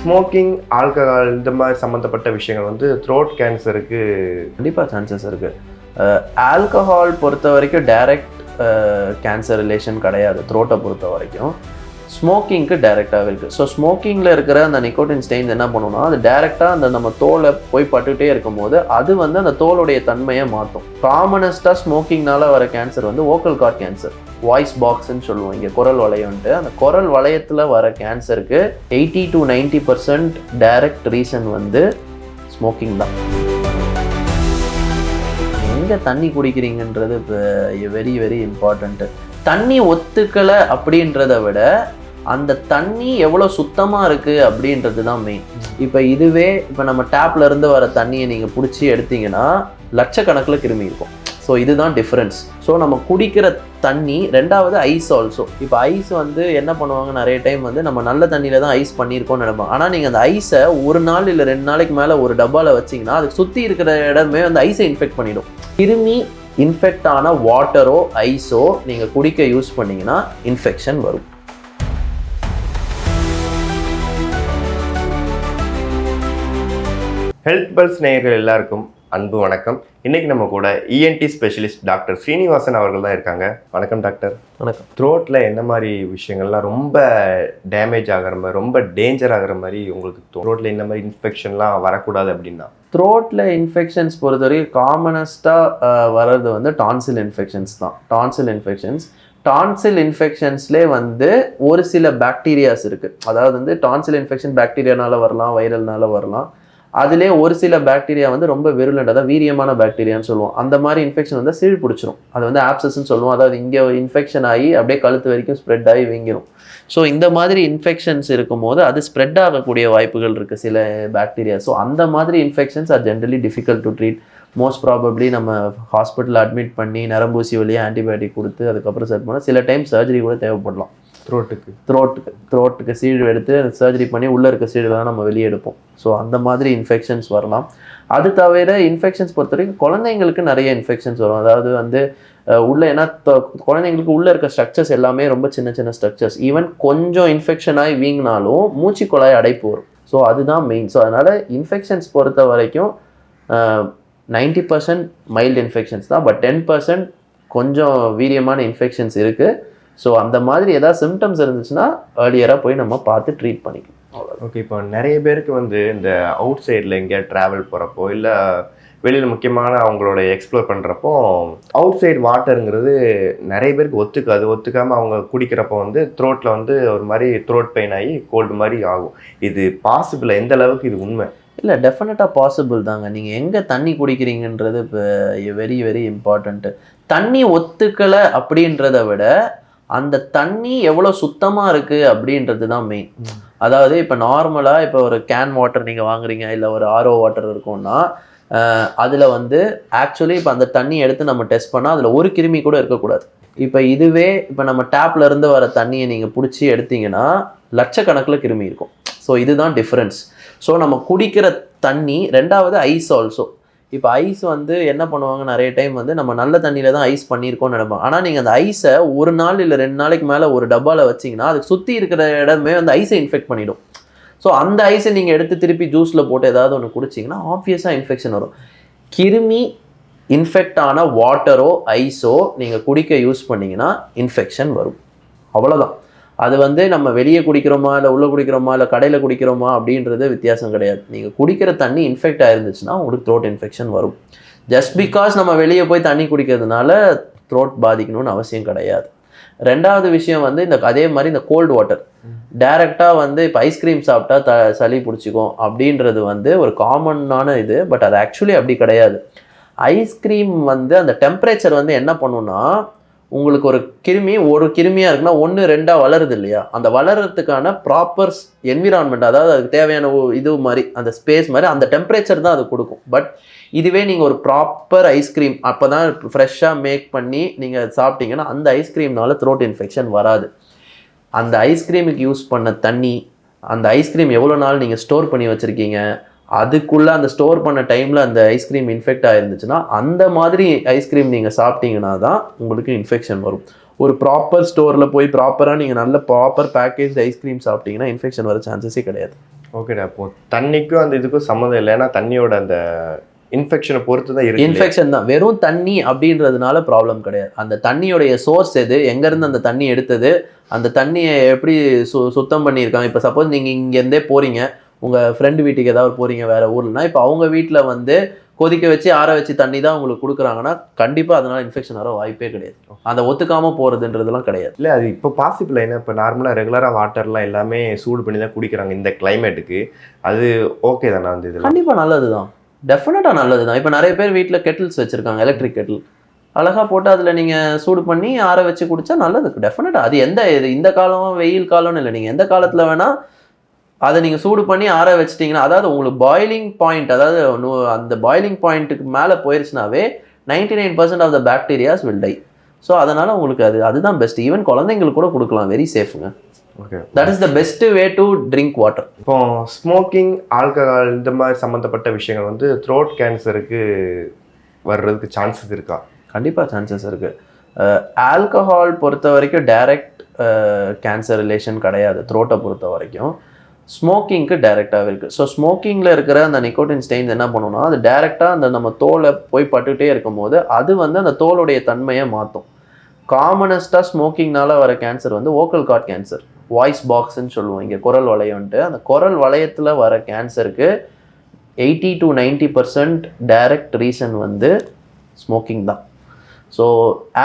Smoking, alcohol இந்த மாதிரி சம்மந்தப்பட்ட விஷயங்கள் வந்து த்ரோட் கேன்சருக்கு கண்டிப்பாக சான்சஸ் இருக்குது. ஆல்கஹால் பொறுத்த வரைக்கும் டைரக்ட் கேன்சர் ரிலேஷன் கிடையாது த்ரோட்டை பொறுத்த வரைக்கும். ஸ்மோக்கிங்க்கு டைரெக்டாகவே இருக்குது. ஸோ ஸ்மோக்கிங்கில் இருக்கிற அந்த நிக்கோட்டின் ஸ்டெயின்ஸ் என்ன பண்ணுன்னா அது டைரெக்டாக அந்த நம்ம தோலை போய் பட்டுகிட்டே இருக்கும் போது அது வந்து அந்த தோலுடைய தன்மையை மாற்றும். காமனஸ்ட்டாக ஸ்மோக்கிங்னால வர கேன்சர் வந்து வோக்கல் கார்ட் கேன்சர், வாய்ஸ் பாக்ஸ்ன்னு சொல்லுவோம், இங்கே குரல் வளையம்ன்ட்டு. அந்த குரல் வளையத்தில் வர கேன்சருக்கு 80 to 90% டைரக்ட் ரீசன் வந்து ஸ்மோக்கிங் தான். எங்கே தண்ணி குடிக்கிறீங்கன்றது இப்போ வெரி வெரி இம்பார்ட்டண்ட்டு. தண்ணி ஒத்துக்கலை அப்படின்றத விட அந்த தண்ணி எவ்வளோ சுத்தமாக இருக்குது அப்படின்றது தான் மெயின். இப்போ நம்ம டேப்ல இருந்து வர தண்ணியை நீங்கள் பிடிச்சி எடுத்தீங்கன்னா லட்சக்கணக்கில் கிருமி இருக்கும். ஸோ இதுதான் டிஃப்ரென்ஸ். ஸோ நம்ம குடிக்கிற தண்ணி. ரெண்டாவது ஐஸ் ஆல்சோ. இப்போ ஐஸ் வந்து என்ன பண்ணுவாங்க, நிறைய டைம் வந்து நம்ம நல்ல தண்ணியில் தான் ஐஸ் பண்ணியிருக்கோம்னு நினைப்போம். ஆனால் நீங்கள் அந்த ஐஸை ஒரு நாள் இல்லை 2 நாளைக்கு மேலே ஒரு டப்பாவில் வச்சிங்கன்னா அதுக்கு சுற்றி இருக்கிற இடமே அந்த ஐஸை இன்ஃபெக்ட் பண்ணிடும். கிருமி இன்ஃபெக்ட் ஆன வாட்டரோ ஐஸோ நீங்கள் குடிக்க யூஸ் பண்ணிங்கன்னா இன்ஃபெக்ஷன் வரும். ஹெல்த் பல்ஸ் நேயர்கள் எல்லாருக்கும் அன்பு வணக்கம். இன்னைக்கு நம்ம கூட இஎன்டி ஸ்பெஷலிஸ்ட் டாக்டர் ஸ்ரீனிவாசன் அவர்கள் தான் இருக்காங்க. வணக்கம் டாக்டர். வணக்கம். த்ரோட்டில் என்ன மாதிரி விஷயங்கள்லாம் ரொம்ப டேமேஜ் ஆகிற மாதிரி, ரொம்ப டேஞ்சர் ஆகிற மாதிரி உங்களுக்கு த்ரோட்டில் இந்த மாதிரி இன்ஃபெக்ஷன்லாம் வரக்கூடாது அப்படின்னா? த்ரோட்டில் இன்ஃபெக்ஷன்ஸ் பொறுத்தவரைக்கும் காமனஸ்ட்டாக வர்றது வந்து டான்சில் இன்ஃபெக்ஷன்ஸ் தான். டான்சில் இன்ஃபெக்ஷன்ஸ்லேயே வந்து ஒரு சில பாக்டீரியாஸ் இருக்குது. அதாவது வந்து டான்சில் இன்ஃபெக்ஷன் பாக்டீரியானால வரலாம், வைரல்னால வரலாம். அதுலேயே ஒரு சில பாக்டீரியா வந்து ரொம்ப விருலண்ட், அதாவது வீரியமான பாக்டீரியான்னு சொல்லுவோம். அந்த மாதிரி இன்ஃபெக்ஷன் வந்து சீழ் பிடிச்சிரும். அது வந்து ஆப்சஸ்ன்னு சொல்லுவோம். அதாவது இங்கே இன்ஃபெக்ஷன் ஆகி அப்படியே கழுத்து வரைக்கும் ஸ்ப்ரெட் ஆகி வீங்கிடும். ஸோ இந்த மாதிரி இன்ஃபெக்ஷன்ஸ் இருக்கும்போது அது ஸ்ப்ரெட் ஆகக்கூடிய வாய்ப்புகள் இருக்குது சில பாக்டீரியா. ஸோ அந்த மாதிரி infections are generally difficult to treat. Most probably நம்ம ஹாஸ்பிட்டலில் அட்மிட் பண்ணி நரம்பூசி வழியாக ஆன்டிபயோட்டிக் கொடுத்து அதுக்கப்புறம் செட் பண்ணால் சில டைம் சர்ஜரி கூட தேவைப்படலாம். த்ரோட்டுக்கு சீழ் எடுத்து சர்ஜரி பண்ணி உள்ளே இருக்க சீழெல்லாம் நம்ம வெளியே எடுப்போம். ஸோ அந்த மாதிரி இன்ஃபெக்ஷன்ஸ் வரலாம். அது தவிர இன்ஃபெக்ஷன்ஸ் பொறுத்த வரைக்கும் குழந்தைங்களுக்கு நிறைய இன்ஃபெக்ஷன்ஸ் வரும். அதாவது வந்து உள்ள ஏன்னா குழந்தைங்களுக்கு உள்ளே இருக்க ஸ்ட்ரக்சர்ஸ் எல்லாமே ரொம்ப சின்ன சின்ன ஸ்ட்ரக்சர்ஸ். ஈவன் கொஞ்சம் இன்ஃபெக்ஷன் ஆகி வீங்கினாலும் மூச்சு குழாய் அடைப்பு வரும். ஸோ அதுதான் மெயின். ஸோ அதனால் இன்ஃபெக்ஷன்ஸ் பொறுத்த வரைக்கும் 90% மைல்டு இன்ஃபெக்ஷன்ஸ் தான். பட் 10% கொஞ்சம் வீரியமான இன்ஃபெக்ஷன்ஸ் இருக்குது. ஸோ அந்த மாதிரி ஏதாவது சிம்டம்ஸ் இருந்துச்சுன்னா ஏர்லியராக போய் நம்ம பார்த்து ட்ரீட் பண்ணிக்கணும். ஓகே. இப்போ நிறைய பேருக்கு வந்து இந்த அவுட் சைடில் எங்கேயா ட்ராவல் போகிறப்போ இல்லை வெளியில் முக்கியமான அவங்களோட எக்ஸ்ப்ளோர் பண்ணுறப்போ அவுட் சைடு வாட்டருங்கிறது நிறைய பேருக்கு ஒத்துக்காமல் அவங்க குடிக்கிறப்போ வந்து த்ரோட்டில் வந்து ஒரு மாதிரி த்ரோட் பெயின் ஆகி கோல்டு மாதிரி ஆகும். இது பாசிபிள்? எந்த அளவுக்கு இது உண்மை? இல்லை, டெஃபினட்டாக பாசிபிள் தாங்க. நீங்கள் எங்கே தண்ணி குடிக்கிறீங்கன்றது இப்போ வெரி வெரி இம்பார்ட்டண்ட்டு. தண்ணி ஒத்துக்கலை அப்படின்றத விட அந்த தண்ணி எவ்வளோ சுத்தமாக இருக்குது அப்படின்றது தான் மெயின். அதாவது இப்போ நார்மலாக இப்போ ஒரு கேன் வாட்டர் நீங்கள் வாங்குறீங்க, இல்லை ஒரு ஆர்ஓ வாட்டர் இருக்கும்னா அதில் வந்து ஆக்சுவலி இப்போ அந்த தண்ணி எடுத்து நம்ம டெஸ்ட் பண்ணால் அதில் ஒரு கிருமி கூட இருக்கக்கூடாது. இப்போ நம்ம டேப்ல இருந்து வர தண்ணியை நீங்கள் பிடிச்சி எடுத்தீங்கன்னா லட்சக்கணக்கில் கிருமி இருக்கும். ஸோ இதுதான் டிஃப்ரென்ஸ். ஸோ நம்ம குடிக்கிற தண்ணி. ரெண்டாவது ஐஸ் ஆல்சோ. இப்போ ஐஸ் வந்து என்ன பண்ணுவாங்க, நிறைய டைம் வந்து நம்ம நல்ல தண்ணியில் தான் ஐஸ் பண்ணியிருக்கோம்னு நினைப்போம். ஆனால் நீங்கள் அந்த ஐஸை ஒரு நாள் இல்லை 2 நாளைக்கு மேலே ஒரு டப்பாவில் வச்சிங்கன்னா அதுக்கு சுற்றி இருக்கிற இடமே அந்த ஐஸை இன்ஃபெக்ட் பண்ணிடும். ஸோ அந்த ஐஸை நீங்கள் எடுத்து திருப்பி ஜூஸில் போட்டு ஏதாவது ஒன்று குடிச்சிங்கன்னா ஆப்வியஸாக இன்ஃபெக்ஷன் வரும். கிருமி இன்ஃபெக்ட் ஆன வாட்டரோ ஐஸோ நீங்கள் குடிக்க யூஸ் பண்ணிங்கன்னா இன்ஃபெக்ஷன் வரும். அவ்வளோதான். அது வந்து நம்ம வெளியே குடிக்கிறோமா இல்லை உள்ளே குடிக்கிறோமா இல்லை கடையில் குடிக்கிறோமா அப்படின்றது வித்தியாசம் கிடையாது. நீங்கள் குடிக்கிற தண்ணி இன்ஃபெக்ட் ஆயிருந்துச்சுன்னா உங்களுக்கு த்ரோட் இன்ஃபெக்ஷன் வரும். ஜஸ்ட் பிகாஸ் நம்ம வெளியே போய் தண்ணி குடிக்கிறதுனால த்ரோட் பாதிக்கணும்னு அவசியம் கிடையாது. ரெண்டாவது விஷயம் வந்து அதே மாதிரி இந்த கோல்டு வாட்டர் டைரெக்டாக வந்து இப்போ ஐஸ்கிரீம் சாப்பிட்டா சளி பிடிச்சிக்கும் அப்படின்றது வந்து ஒரு காமனான இது. பட் அது ஆக்சுவலி அப்படி கிடையாது. ஐஸ்கிரீம் வந்து அந்த டெம்பரேச்சர் வந்து என்ன பண்ணுன்னா, உங்களுக்கு ஒரு கிருமியாக இருக்குன்னா 1 2 வளருது இல்லையா, அந்த வளர்கிறதுக்கான ப்ராப்பர் என்விரான்மெண்ட், அதாவது அதுக்கு தேவையான இது மாதிரி அந்த ஸ்பேஸ் மாதிரி அந்த டெம்பரேச்சர் தான் அது கொடுக்கும். பட் இதுவே நீங்கள் ஒரு ப்ராப்பர் ஐஸ்கிரீம் அப்போ தான் ஃப்ரெஷ்ஷாக மேக் பண்ணி நீங்கள் சாப்பிட்டீங்கன்னா அந்த ஐஸ்கிரீம்னால த்ரோட் இன்ஃபெக்ஷன் வராது. அந்த ஐஸ்கிரீமுக்கு யூஸ் பண்ண தண்ணி, அந்த ஐஸ்கிரீம் எவ்வளோ நாள் நீங்கள் ஸ்டோர் பண்ணி வச்சுருக்கீங்க, அதுக்குள்ளே அந்த ஸ்டோர் பண்ண டைமில் அந்த ஐஸ்கிரீம் இன்ஃபெக்ட் ஆகிருந்துச்சுன்னா அந்த மாதிரி ஐஸ்கிரீம் நீங்கள் சாப்பிட்டீங்கன்னா தான் உங்களுக்கு இன்ஃபெக்ஷன் வரும். ஒரு ப்ராப்பர் ஸ்டோரில் போய் ப்ராப்பராக நீங்கள் நல்ல ப்ராப்பர் பேக்கேஜ் ஐஸ்கிரீம் சாப்பிட்டீங்கன்னா இன்ஃபெக்ஷன் வர சான்சஸே கிடையாது. ஓகேடா. இப்போ தண்ணிக்கும் அந்த இதுக்கும் சம்மந்தம் இல்லை, ஏன்னா தண்ணியோட அந்த இன்ஃபெக்ஷனை பொறுத்து தான் இருக்கு. இன்ஃபெக்ஷன் தான், வெறும் தண்ணி அப்படின்றதுனால ப்ராப்ளம் கிடையாது. அந்த தண்ணியோடைய சோர்ஸ் எது, எங்கேருந்து அந்த தண்ணி எடுத்தது, அந்த தண்ணியை எப்படி சுத்தம் பண்ணியிருக்காங்க. இப்போ சப்போஸ் நீங்கள் இங்கேருந்தே போகிறீங்க, உங்கள் ஃப்ரெண்டு வீட்டுக்கு ஏதாவது போகிறீங்க வேறு ஊர்லனா, இப்போ அவங்க வீட்டில் வந்து கொதிக்க வச்சு ஆற வச்சு தண்ணி தான் உங்களுக்கு கொடுக்குறாங்கன்னா கண்டிப்பாக அதனால் இன்ஃபெக்ஷன் வர வாய்ப்பே கிடையாது. அந்த ஒத்துக்காமல் போகிறதுன்றதுலாம் கிடையாது. இல்லை, அது இப்போ பாசிபிள். ஏன்னா இப்போ நார்மலாக ரெகுலராக வாட்டர்லாம் எல்லாமே சூடு பண்ணி தான் குடிக்கிறாங்க இந்த கிளைமேட்டுக்கு. அது ஓகே தானே அந்த இது? கண்டிப்பாக நல்லது தான், டெஃபினட்டாக நல்லது தான். இப்போ நிறைய பேர் வீட்டில் கெட்டில்ஸ் வச்சுருக்காங்க, எலக்ட்ரிக் கெட்டில், அழகாக போட்டு அதில் நீங்கள் சூடு பண்ணி ஆற வச்சு குடித்தா நல்லது டெஃபினட்டாக. அது இந்த காலம் வெயில் காலம்னு இல்லை, நீங்கள் எந்த காலத்தில் வேணால் அதை நீங்கள் சூடு பண்ணி ஆற வச்சிட்டிங்கன்னா, அதாவது உங்களுக்கு பாயிலிங் பாயிண்ட், அதாவது அந்த பாயிலிங் பாயிண்ட்டுக்கு மேலே போயிடுச்சுனாவே 99% of the bacterias will die. So அதனால் உங்களுக்கு அதுதான் பெஸ்ட். ஈவன் குழந்தைங்களுக்கு கூட கொடுக்கலாம், வெரி சேஃபுங்க. Okay, that is the best way to drink water. இப்போ ஸ்மோக்கிங், ஆல்கஹால் இந்த மாதிரி சம்மந்தப்பட்ட விஷயங்கள் வந்து த்ரோட் கேன்சருக்கு வர்றதுக்கு சான்சஸ் இருக்கா? கண்டிப்பாக சான்சஸ் இருக்குது. ஆல்கஹால் பொறுத்த வரைக்கும் டைரக்ட் கேன்சர் ரிலேஷன் கிடையாது த்ரோட்டை பொறுத்த வரைக்கும். ஸ்மோக்கிங்க்கு டைரெக்டாகவே இருக்குது. ஸோ ஸ்மோக்கிங்கில் இருக்கிற அந்த நிக்கோட்டின் ஸ்டெயின்ஸ் என்ன பண்ணுன்னா, அது டைரெக்டாக அந்த நம்ம தோலை போய் பட்டுகிட்டே இருக்கும்போது அது வந்து அந்த தோலுடைய தன்மையை மாற்றும். காமனஸ்ட்டாக ஸ்மோக்கிங்னால வர கேன்சர் வந்து வோக்கல் கார்ட் கேன்சர், வாய்ஸ் பாக்ஸ்ன்னு சொல்லுவோம், இங்கே குரல் வளையம்ன்ட்டு. அந்த குரல் வளையத்தில் வர கேன்சருக்கு 80 to 90% டைரக்ட் ரீசன் வந்து ஸ்மோக்கிங் தான். ஸோ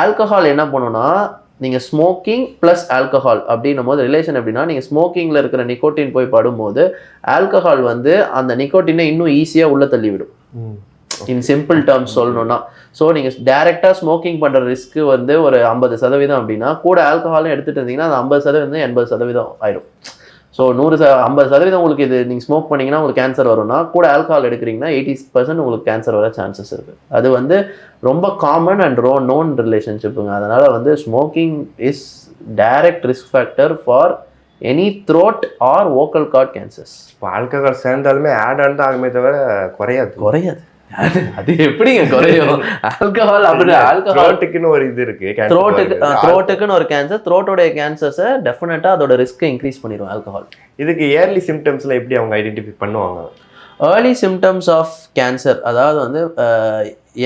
ஆல்கஹால் என்ன பண்ணுன்னா, நீங்கள் ஸ்மோக்கிங் ப்ளஸ் ஆல்கஹால் அப்படின்னும் போது ரிலேஷன் எப்படின்னா, நீங்கள் ஸ்மோக்கிங்கில் இருக்கிற நிக்கோட்டின் போய் படும்போது ஆல்கஹால் வந்து அந்த நிக்கோட்டினை இன்னும் ஈஸியாக உள்ளே தள்ளிவிடும். இன் சிம்பிள் டேர்ம்ஸ் சொல்லணும்னா, ஸோ நீங்கள் டைரெக்டாக ஸ்மோக்கிங் பண்ணுற ரிஸ்க்கு வந்து ஒரு 50% அப்படின்னா, கூட ஆல்கஹாலும் எடுத்துகிட்டு இருந்தீங்கன்னா அந்த 50% 80% ஆயிடும். ஸோ 50% உங்களுக்கு இது நீங்கள் ஸ்மோக் பண்ணிங்கன்னா உங்களுக்கு கேன்சர் வரும்னா, கூட ஆல்கஹால் எடுக்கிறீங்கன்னா 80% உங்களுக்கு கேன்சர் வர சான்சஸ் இருக்குது. அது வந்து ரொம்ப காமன் அண்ட் நோன் ரிலேஷன்ஷிப்புங்க. அதனால் வந்து smoking is direct risk factor for any throat or vocal cord cancers. இப்போ ஆல்கஹால் சேர்ந்தாலுமே ஆட் ஆன் தான் ஆகுமே தவிர குறையாது. அது எப்படிங்க குறையும்? ஆல்கஹால் அப்படி த்ரோட்டுக்குன்னு ஒரு இது இருக்கு, த்ரோட்டுக்குன்னு ஒரு கேன்சர், த்ரோட்டோடைய கேன்சர்ஸை டெஃபினட்டா அதோட ரிஸ்க்கை இன்க்ரீஸ் பண்ணிடும் ஆல்கஹால். இதுக்கு ஏர்லி சிம்டம்ஸ்ல எப்படி அவங்க ஐடென்டிஃபை பண்ணுவாங்க? ஏர்லி சிம்டம்ஸ் ஆஃப் கேன்சர், அதாவது வந்து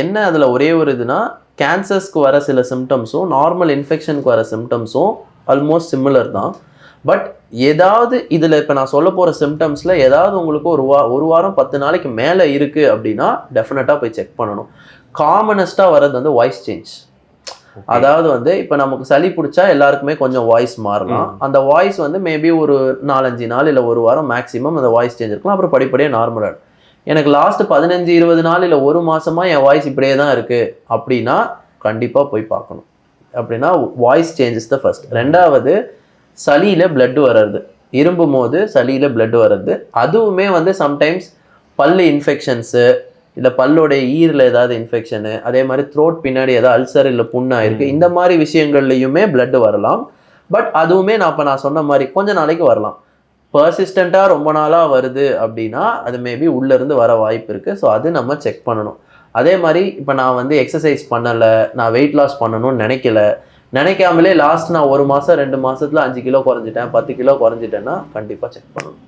என்ன அதில் ஒரே ஒரு இதுனா, கேன்சர்ஸ்க்கு வர சில சிம்டம்ஸும் நார்மல் இன்ஃபெக்ஷனுக்கு வர சிம்டம்ஸும் ஆல்மோஸ்ட் சிமிலர் தான். பட் ஏதாவது இதில் இப்போ நான் சொல்ல போகிற சிம்டம்ஸில் ஏதாவது உங்களுக்கு ஒரு வாரம் 10 நாளைக்கு மேலே இருக்குது அப்படின்னா டெஃபினட்டாக போய் செக் பண்ணணும். காமனஸ்ட்டாக வர்றது வந்து வாய்ஸ் சேஞ்ச். அதாவது வந்து இப்போ நமக்கு சளி பிடிச்சா எல்லாருக்குமே கொஞ்சம் வாய்ஸ் மாறலாம். அந்த வாய்ஸ் வந்து மேபி ஒரு 4-5 நாள் இல்லை ஒரு வாரம் மேக்ஸிமம் அந்த வாய்ஸ் சேஞ்ச் இருக்கலாம். அப்புறம் படிப்படியாக நார்மலாக எனக்கு லாஸ்ட் 15-20 நாள் இல்லை ஒரு மாதமாக என் வாய்ஸ் இப்படியே தான் இருக்குது அப்படின்னா கண்டிப்பாக போய் பார்க்கணும். அப்படின்னா வாய்ஸ் சேஞ்சஸ் தான் ஃபர்ஸ்ட். ரெண்டாவது, சளியில் பிளட்டு வர்றது, இரும்பும் போது சளியில் பிளட் வர்றது, அதுவுமே வந்து சம்டைம்ஸ் பல்லு இன்ஃபெக்ஷன்ஸு இல்லை பல்லோடைய ஈரில் ஏதாவது இன்ஃபெக்ஷனு, அதே மாதிரி த்ரோட் பின்னாடி ஏதாவது அல்சர் இல்லை புண்ணாயிருக்கு, இந்த மாதிரி விஷயங்கள்லையுமே பிளட் வரலாம். பட் அதுவுமே நான் சொன்ன மாதிரி கொஞ்ச நாளைக்கு வரலாம். பர்சிஸ்டண்ட்டாக ரொம்ப நாளாக வருது அப்படின்னா அது மேபி உள்ளேருந்து வர வாய்ப்பு இருக்குது. ஸோ அது நம்ம செக் பண்ணணும். அதே மாதிரி இப்போ நான் வந்து எக்ஸசைஸ் பண்ணலை, நான் வெயிட் லாஸ் பண்ணணும்னு நினைக்காமலே லாஸ்ட் நான் 1 மாதம் 2 மாதத்தில் 5 கிலோ குறைஞ்சிட்டேன், 10 கிலோ குறைஞ்சிட்டேன்னா கண்டிப்பாக செக் பண்ணணும்.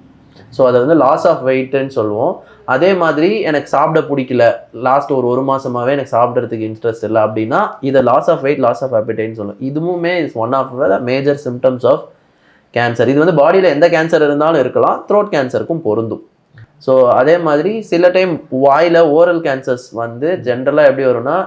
ஸோ அதை வந்து லாஸ் ஆஃப் வெயிட்டுன்னு சொல்லுவோம். அதே மாதிரி எனக்கு சாப்பிட பிடிக்கல, லாஸ்ட் ஒரு மாதமாகவே எனக்கு சாப்பிட்றதுக்கு இன்ட்ரெஸ்ட் இல்லை அப்படின்னா இதை loss of weight, loss of ஹேபிட்னு சொல்லுவோம். இதுவுமே is one of the major symptoms of cancer. இது வந்து பாடியில் எந்த கேன்சர் இருந்தாலும் இருக்கலாம், த்ரோட் கேன்சருக்கும் பொருந்தும். ஸோ அதே மாதிரி சில டைம் வாயில் ஓரல் கேன்சர்ஸ் வந்து ஜென்ரலாக எப்படி வரும்னா,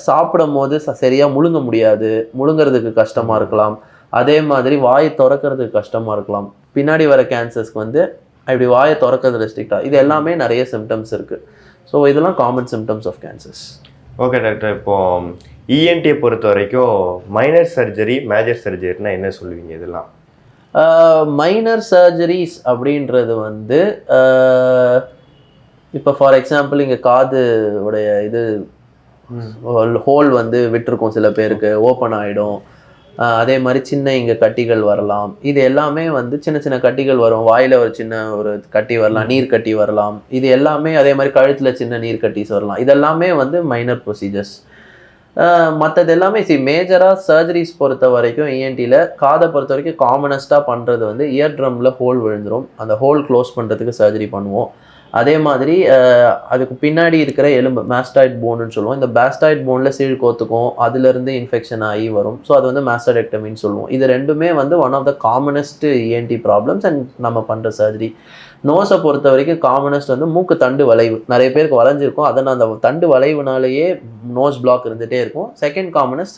சாப்பிடும் போது சரியாக முழுங்க முடியாது, முழுங்கிறதுக்கு கஷ்டமாக இருக்கலாம். அதே மாதிரி வாயை திறக்கிறதுக்கு கஷ்டமாக இருக்கலாம். பின்னாடி வர கேன்சர்ஸ்க்கு வந்து இப்படி வாயை திறக்கிறது ரெஸ்ட்ரிக்டாக, இது எல்லாமே நிறைய சிம்டம்ஸ் இருக்குது. ஸோ இதெல்லாம் common symptoms of cancers. Okay doctor, இப்போ இஎன்டியை பொறுத்த வரைக்கும் மைனர் சர்ஜரி, மேஜர் சர்ஜரினா என்ன சொல்லுவீங்க? இதெல்லாம் மைனர் சர்ஜரிஸ் அப்படின்றது வந்து இப்போ ஃபார் எக்ஸாம்பிள் இங்கே காது உடைய இது ஹோல் வந்து விட்டுருக்கும், சில பேருக்கு ஓப்பன் ஆகிடும். அதே மாதிரி சின்ன இங்கே கட்டிகள் வரலாம். இது எல்லாமே வந்து சின்ன சின்ன கட்டிகள் வரும், வாயில் ஒரு சின்ன ஒரு கட்டி வரலாம், நீர் கட்டி வரலாம். இது எல்லாமே அதே மாதிரி கழுத்தில் சின்ன நீர் கட்டிஸ் வரலாம். இதெல்லாமே வந்து மைனர் ப்ரொசீஜர்ஸ். மற்றது எல்லாமே மேஜராக சர்ஜரிஸ் பொறுத்த வரைக்கும் இஎன்டியில் காதை பொறுத்த வரைக்கும் காமனஸ்ட்டாக பண்ணுறது வந்து இயர் ட்ரம்மில் ஹோல் விழுந்துடும். அந்த ஹோல் க்ளோஸ் பண்ணுறதுக்கு சர்ஜரி பண்ணுவோம். அதே மாதிரி அதுக்கு பின்னாடி இருக்கிற எலும்பு மாஸ்டாய்ட் போனுன்னு சொல்லுவோம். இந்த மாஸ்டாய்ட் போனில் சீழ் கோத்துக்கும், அதுலேருந்து இன்ஃபெக்ஷன் ஆகி வரும். ஸோ அது வந்து மாஸ்டாய்டெக்டமின்னு சொல்லுவோம். இது ரெண்டுமே வந்து one of the commonest ENT problems and நம்ம பண்ணுற சர்ஜரி. நோஸை பொறுத்த வரைக்கும் காமனஸ்ட் வந்து மூக்கு தண்டு வளைவு. நிறைய பேருக்கு வளைஞ்சிருக்கும், அதனால் அந்த தண்டு வளைவுனாலேயே நோஸ் பிளாக் இருந்துகிட்டே இருக்கும். செகண்ட் காமனஸ்ட்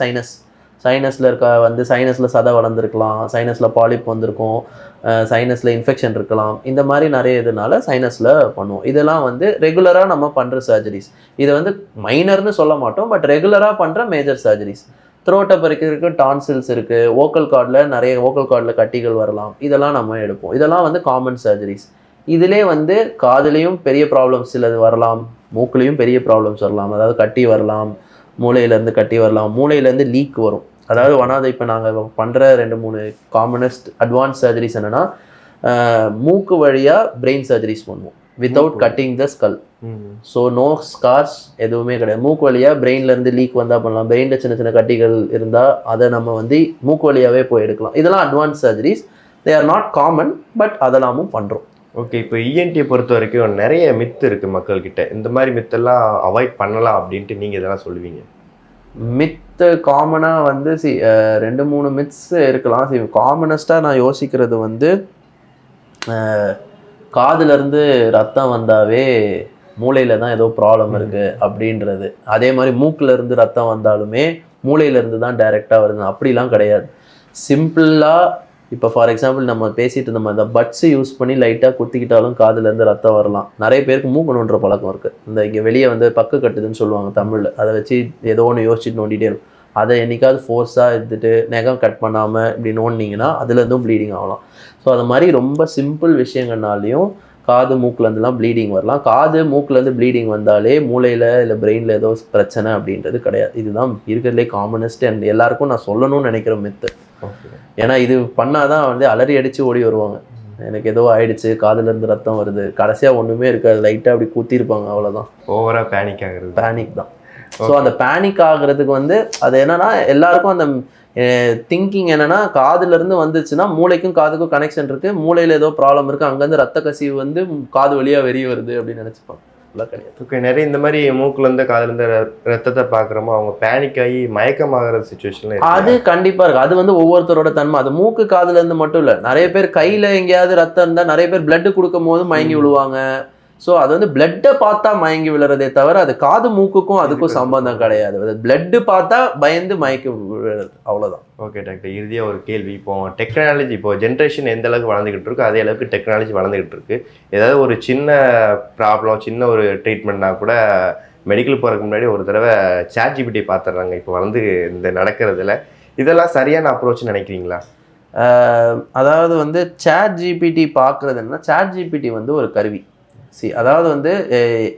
சைனஸில் இருக்க வந்து சைனஸில் சதை வளர்ந்துருக்கலாம், சைனஸில் பாலிப் வந்திருக்கும், சைனஸில் இன்ஃபெக்ஷன் இருக்கலாம். இந்த மாதிரி நிறைய இதனால சைனஸில் பண்ணுவோம். இதெல்லாம் வந்து ரெகுலராக நம்ம பண்ணுற சர்ஜரிஸ். இதை வந்து மைனர்னு சொல்ல மாட்டோம், பட் ரெகுலராக பண்ணுற மேஜர் சர்ஜரிஸ். த்ரோட்டை பறிக்கிறதுக்கு டான்சில்ஸ் இருக்குது, வோக்கல் கார்டில் நிறைய வோக்கல் கார்டில் கட்டிகள் வரலாம், இதெல்லாம் நம்ம எடுப்போம். இதெல்லாம் வந்து காமன் சர்ஜரிஸ். இதிலே வந்து காதுலேயும் பெரிய ப்ராப்ளம்ஸ் சிலது வரலாம், மூக்குலேயும் பெரிய ப்ராப்ளம்ஸ் வரலாம். அதாவது கட்டி வரலாம், மூளையிலேருந்து கட்டி வரலாம், மூளையிலேருந்து லீக் வரும். அதாவது ஒன்றாவது இப்போ நாங்கள் பண்ணுற 2-3 காமனஸ்ட் அட்வான்ஸ் சர்ஜரிஸ் என்னென்னா, மூக்கு வழியாக பிரெயின் சர்ஜரிஸ் பண்ணுவோம் without cutting the skull. So no scars எதுவுமே கிடையாது. மூக்கு வழியாக பிரெயின்லேருந்து லீக் வந்தால் பண்ணலாம். பிரெயினில் சின்ன சின்ன கட்டிகள் இருந்தால் அதை நம்ம வந்து மூக்கு வழியாகவே போய் எடுக்கலாம். இதெல்லாம் advance surgeries. They are not common, but அதெல்லாமும் பண்ணுறோம். ஓகே, இப்போ இஎன்டியை பொறுத்த வரைக்கும் நிறைய மித்து இருக்குது மக்கள்கிட்ட. இந்த மாதிரி மித்தெல்லாம் அவாய்ட் பண்ணலாம் அப்படின்ட்டு நீங்கள் இதெல்லாம் சொல்லுவீங்க? மித்து காமனாக வந்து 2-3 மித்ஸ் இருக்கலாம். காமனஸ்ட்டாக நான் யோசிக்கிறது வந்து காதுலேருந்து ரத்தம் வந்தாவே மூளையில் தான் ஏதோ ப்ராப்ளம் இருக்குது அப்படின்றது. அதே மாதிரி மூக்கிலேருந்து ரத்தம் வந்தாலுமே மூளையிலேருந்து தான் டைரெக்டாக வருது, அப்படிலாம் கிடையாது. சிம்பிளாக இப்போ ஃபார் எக்ஸாம்பிள் நம்ம பேசிகிட்டு இருந்தோம், இந்த பட்ஸு யூஸ் பண்ணி லைட்டாக குத்திக்கிட்டாலும் காதுலேருந்து ரத்தம் வரலாம். நிறைய பேருக்கு மூக்கு நோண்டுற பழக்கம் இருக்குது. இந்த இங்கே வெளியே வந்து பக்கு கட்டுதுன்னு சொல்லுவாங்க தமிழில். அதை வச்சு ஏதோ ஒன்று யோசிச்சுட்டு நோண்டிகிட்டே இருக்கும். அதை என்றைக்காவது ஃபோர்ஸாக எடுத்துகிட்டு நெகம் கட் பண்ணாமல் இப்படி நோண்டிங்கன்னா அதுலேருந்தும் ப்ளீடிங் ஆகலாம். ஸோ அது மாதிரி ரொம்ப சிம்பிள் விஷயங்கள்னாலையும் காது மூக்குலேருந்துலாம் ப்ளீடிங் வரலாம். காது மூக்குலேருந்து ப்ளீடிங் வந்தாலே மூளையில் இல்லை பிரெயினில் ஏதோ பிரச்சனை அப்படின்றது கிடையாது. இதுதான் இருக்கிறதுலே காமனஸ்ட் அண்ட் எல்லாருக்கும் நான் சொல்லணும்னு நினைக்கிற மித்து. ஏன்னா இது பண்ணாதான் வந்து அலறி அடித்து ஓடி வருவாங்க. எனக்கு ஏதோ ஆயிடுச்சு, காதுலேருந்து ரத்தம் வருது, கடைசியாக ஒன்றுமே இருக்காது, லைட்டாக அப்படி குத்திருப்பாங்க, அவ்வளோதான். ஓவராக பேனிக் ஆகுறது. பேனிக் தான். ஸோ அந்த பேனிக் ஆகுறதுக்கு வந்து அது என்னன்னா, எல்லாருக்கும் அந்த திங்கிங் என்னன்னா, காதுலேருந்து வந்துச்சுன்னா மூளைக்கும் காதுக்கும் கனெக்ஷன் இருக்குது, மூளையில் ஏதோ ப்ராப்ளம் இருக்குது, அங்கேருந்து ரத்த கசிவு வந்து காது வழியாக வெளியே வருது அப்படின்னு நினச்சிப்பாங்க. கிடையாது. ஓகே, நிறைய இந்த மாதிரி மூக்குலேருந்து காதுலேருந்து ரத்தத்தை பார்க்குறோமோ அவங்க பேனிக் ஆகி மயக்கமாகிற சுச்சுவேஷன்ல அது கண்டிப்பாக இருக்குது. அது வந்து ஒவ்வொருத்தரோட தன்மை. அது மூக்கு காதுலேருந்து மட்டும் இல்லை, நிறைய பேர் கையில் எங்கேயாவது ரத்தம் இருந்தால் நிறைய பேர் பிளட்டு கொடுக்கும் போது மயங்கி விழுவாங்க. ஸோ அது வந்து பிளட்டை பார்த்தா மயங்கி விழுறதே தவிர அது காது மூக்குக்கும் அதுக்கும் சம்பந்தம் கிடையாது. அது பிளட்டு பார்த்தா பயந்து மயக்கி விழுறது, அவ்வளோதான். ஓகே டாக்டர், இறுதியாக ஒரு கேள்வி. இப்போ டெக்னாலஜி, இப்போ ஜென்ரேஷன் எந்த அளவுக்கு வளர்ந்துக்கிட்டு இருக்கு, அதே அளவுக்கு டெக்னாலஜி வளர்ந்துக்கிட்டு இருக்கு. ஏதாவது ஒரு சின்ன ப்ராப்ளம், சின்ன ஒரு ட்ரீட்மெண்ட்னா கூட மெடிக்கல் போகிறதுக்கு முன்னாடி ஒரு தடவை ChatGPT பார்த்துட்றாங்க இப்போ வந்து இந்த நடக்கிறதுல. இதெல்லாம் சரியான அப்ரோச் நினைக்கிறீங்களா? அதாவது வந்து ChatGPT பார்க்குறது என்னன்னா, ChatGPT வந்து ஒரு கருவி. அதாவது வந்து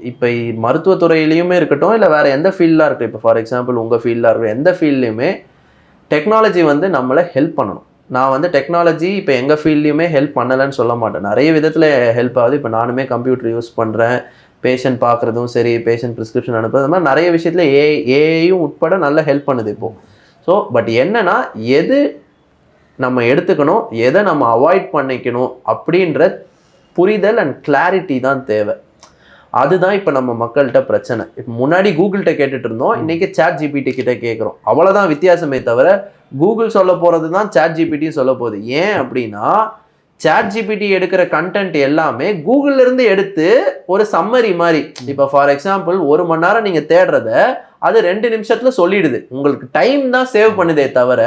இப்போ மருத்துவத்துறையிலையுமே இருக்கட்டும், இல்லை வேறு எந்த ஃபீல்டாக இருக்கட்டும், இப்போ ஃபார் எக்ஸாம்பிள் உங்கள் ஃபீல்டாக இருக்கட்டும், எந்த ஃபீல்ட்லையுமே டெக்னாலஜி வந்து நம்மளை ஹெல்ப் பண்ணணும். நான் வந்து டெக்னாலஜி இப்போ எங்கள் ஃபீல்ட்லையுமே ஹெல்ப் பண்ணலைன்னு சொல்ல மாட்டேன். நிறைய விதத்தில் ஹெல்ப் ஆகுது. இப்போ நானுமே கம்ப்யூட்டர் யூஸ் பண்ணுறேன், பேஷண்ட் பார்க்குறதும் சரி, பேஷண்ட் ப்ரிஸ்கிரிப்ஷன் அனுப்புறது, அது மாதிரி நிறைய விஷயத்தில் ஏஐயும் உட்பட நல்ல ஹெல்ப் பண்ணுது இப்போது. ஸோ பட் என்னென்னா, எது நம்ம எடுத்துக்கணும், எதை நம்ம அவாய்ட் பண்ணிக்கணும் அப்படின்ற புரிதல் அண்ட் கிளாரிட்டி தான் தேவை. அதுதான் இப்போ நம்ம மக்கள்கிட்ட பிரச்சனை. இப்போ முன்னாடி கூகுள்கிட்ட கேட்டுட்டு இருந்தோம், இன்றைக்கி ChatGPT கிட்ட கேட்குறோம். அவ்வளோதான் வித்தியாசமே தவிர கூகுள் சொல்ல போகிறது தான் ChatGPTயும் சொல்ல போகுது. ஏன் அப்படின்னா, ChatGPT எடுக்கிற கண்டென்ட் எல்லாமே கூகுள்லேருந்து எடுத்து ஒரு சம்மரி மாதிரி. இப்போ ஃபார் எக்ஸாம்பிள் 1 மணி நேரம் நீங்கள் தேடுறத அது 2 நிமிஷத்தில் சொல்லிடுது. உங்களுக்கு டைம் தான் சேவ் பண்ணுதே தவிர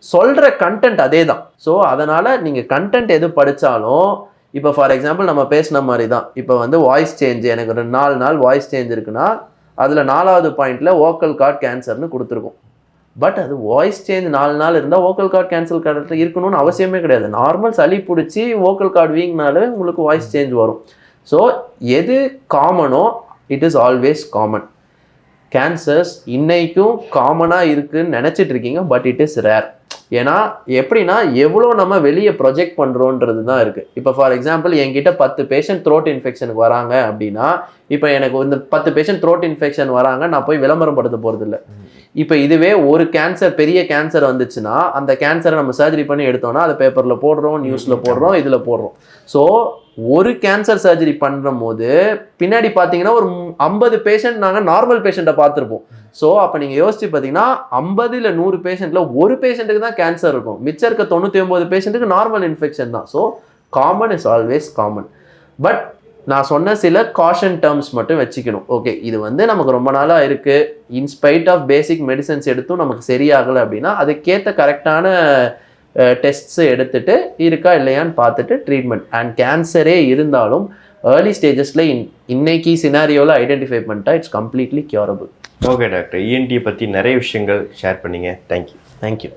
சொல்கிற கண்டென்ட் அதே தான். ஸோ அதனால் நீங்கள் கண்டென்ட் எது படித்தாலும், இப்போ ஃபார் எக்ஸாம்பிள் நம்ம பேசின மாதிரி தான். இப்போ வந்து வாய்ஸ் சேஞ்ச், எனக்கு ஒரு 4 நாள் வாய்ஸ் சேஞ்ச் இருக்குன்னா அதில் 4வது பாயிண்டில் வோக்கல் கார்ட் கேன்சர்னு கொடுத்துருக்கோம். பட் அது வாய்ஸ் சேஞ்ச் 4 நாள் இருந்தால் வோக்கல் கார்ட் கேன்சர் கார்டில் இருக்கணும்னு அவசியமே கிடையாது. நார்மல் சளி பிடிச்சி வோக்கல் கார்டு வீங்கினாலே உங்களுக்கு வாய்ஸ் சேஞ்ச் வரும். ஸோ எது காமனோ it is always common. Cancers இன்னைக்கும் காமனாக இருக்குதுன்னு நினச்சிட்டு இருக்கீங்க, பட் இட் இஸ் ரேர். ஏன்னா எப்படின்னா, எவ்வளோ நம்ம வெளியே ப்ரொஜெக்ட் பண்ணுறோன்றது தான் இருக்குது. இப்போ ஃபார் எக்ஸாம்பிள் என்கிட்ட 10 பேஷண்ட் த்ரோட் இன்ஃபெக்ஷனுக்கு வராங்க அப்படின்னா, இப்போ எனக்கு இந்த 10 பேஷண்ட் த்ரோட் இன்ஃபெக்ஷன் வராங்க, நான் போய் விளம்பரம் படுத்த போகிறது இல்லை. இப்போ இதுவே ஒரு கேன்சர், பெரிய கேன்சர் வந்துச்சுன்னா அந்த கேன்சரை நம்ம சர்ஜரி பண்ணி எடுத்தோம்னா அதை பேப்பரில் போடுறோம், நியூஸில் போடுறோம், இதில் போடுறோம். ஸோ ஒரு கேன்சர் சர்ஜரி பண்ணுற போது பின்னாடி பார்த்தீங்கன்னா ஒரு 50 பேஷண்ட் நாங்கள் நார்மல் பேஷண்ட்டை பார்த்துருப்போம். ஸோ அப்போ நீங்கள் யோசிச்சு பார்த்தீங்கன்னா 50 இல்லை 100 பேஷண்ட்டில் ஒரு பேஷண்ட்டுக்கு தான் கேன்சர் இருக்கும், மிச்சம் இருக்க 99 பேஷண்ட்டுக்கு நார்மல் இன்ஃபெக்ஷன் தான். So common is always common. But நான் சொன்ன சில காஷன் டேர்ம்ஸ் மட்டும் வச்சுக்கணும். ஓகே, இது வந்து நமக்கு ரொம்ப நாளாக இருக்குது, இன்ஸ்பைட் ஆஃப் பேசிக் மெடிசன்ஸ் எடுத்தும் நமக்கு சரியாகலை அப்படின்னா அதுக்கேற்ற கரெக்டான டெஸ்ட்ஸ் எடுத்துட்டு இருக்கா இல்லையான்னு பார்த்துட்டு ட்ரீட்மெண்ட். அண்ட் கேன்சரே இருந்தாலும் ஏர்லி ஸ்டேஜஸில் இன்னைக்கு சினாரியோவில் ஐடென்டிஃபை பண்ணிட்டா it's completely curable. Okay doctor, ENT பற்றி நிறைய விஷயங்கள் ஷேர் பண்ணீங்க. தேங்க்யூ. தேங்க்யூ.